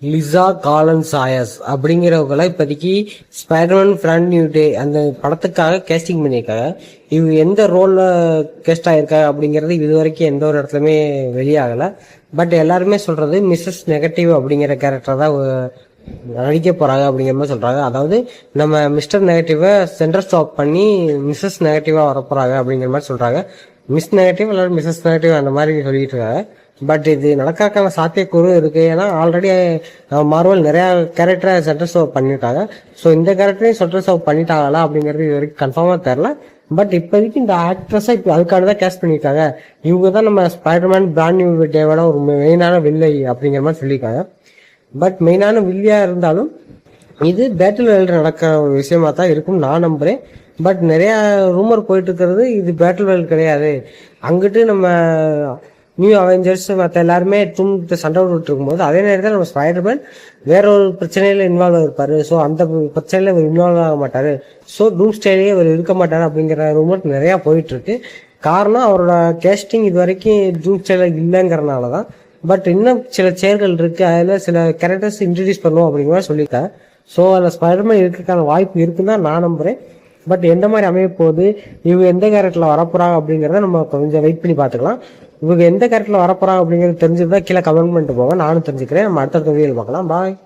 Lisa காலன் சாயஸ் அப்படிங்கிறவங்கள இப்போதைக்கு Spiderman brand new day அந்த படத்துக்காக கேஸ்டிங் பண்ணியிருக்காங்க. இவங்க எந்த ரோலில் கேஸ்ட் ஆகிருக்காங்க அப்படிங்கிறது இது வரைக்கும் எந்த ஒரு இடத்துலையுமே வெளியாகலை. பட் எல்லாருமே சொல்கிறது மிஸ்ஸஸ் நெகட்டிவ் அப்படிங்கிற கேரக்டர் தான் நடிக்க போகிறாங்க அப்படிங்கிற மாதிரி சொல்கிறாங்க. அதாவது நம்ம மிஸ்டர் நெகட்டிவை சென்டர் ஸ்டாப் பண்ணி மிஸ்ஸஸ் நெகட்டிவாக வரப்போகிறாங்க அப்படிங்கிற மாதிரி சொல்கிறாங்க. மிஸ் நெகட்டிவ் இல்லை மிஸ்ஸஸ் நெகட்டிவ் அந்த மாதிரி சொல்லிட்டு இருக்காங்க. பட் இது நடக்காக்கான சாத்தியக்கூறு இருக்கு. ஏன்னா ஆல்ரெடி மார்வல் நிறைய கேரக்டரை சென்டர் ஸ்டாப் பண்ணியிருக்காங்க. ஸோ இந்த கேரக்டரையும் சென்டர் ஸ்டாப் பண்ணிட்டாங்களா அப்படிங்கிறது இது வரைக்கும் கன்ஃபார்மாக தெரில. பட் இப்போதைக்கு இந்த ஆக்ட்ரஸை இப்போ அதுக்காக தான் கேஸ்ட் பண்ணியிருக்காங்க. இவங்க தான் நம்ம ஸ்பைடர்மேன் பிராண்ட் நியூ டேவோட ஒரு மெயினான வில்லை அப்படிங்கிற மாதிரி சொல்லியிருக்காங்க. பட் மெயினான வில்லியாக இருந்தாலும் இது பேட்டில் வேர்ல்டு நடக்கிற ஒரு விஷயமா தான் இருக்கும் நான் நம்புகிறேன். பட் நிறையா ரூமர் போயிட்டு இருக்கிறது இது பேட்டில் வேர்ல்டு கிடையாது, அங்கிட்டு நம்ம நியூ அவெஞ்சர்ஸ் மற்ற எல்லாருமே சண்டை விட்டு இருக்கும்போது அதே நேரத்தில் நம்ம ஸ்பைடர்மேன் வேற ஒரு பிரச்சனையில இன்வால்வ் இருப்பாரு. ஸோ அந்த பிரச்சனையில இவர் இன்வால்வ் ஆக மாட்டாரு. ஸோ டூம் ஸ்டைலே இவர் இருக்க மாட்டாரு அப்படிங்கிற ரூமர் நிறையா போயிட்டு இருக்கு. காரணம் அவரோட கேஸ்டிங் இது வரைக்கும் டூம் ஸ்டைல இல்லைங்கிறனால தான். பட் இன்னும் சில செயல்கள் இருக்கு, அதில் சில கேரக்டர்ஸ் இன்ட்ரடியூஸ் பண்ணுவோம் அப்படிங்கிற மாதிரி சொல்லியிருக்காங்க. ஸோ அதில் ஸ்பைடர்மேன் இருக்கிறதுக்கான வாய்ப்பு இருக்குன்னு தான் நான் நம்புறேன். பட் எந்த மாதிரி அமைய போகுது, இவங்க எந்த கேரக்டர்ல வரப்போறாங்க அப்படிங்கிறத நம்ம கொஞ்சம் வெயிட் பண்ணி பார்த்துக்கலாம். இவங்க எந்த கேரக்டர்ல வரப்போறாங்க அப்படிங்கிறது தெரிஞ்சுதான் கீழே கமெண்ட் பண்ணிட்டு போங்க, நானும் தெரிஞ்சுக்கிறேன். நம்ம அடுத்த வீடியோவில் பார்க்கலாம். பாய்.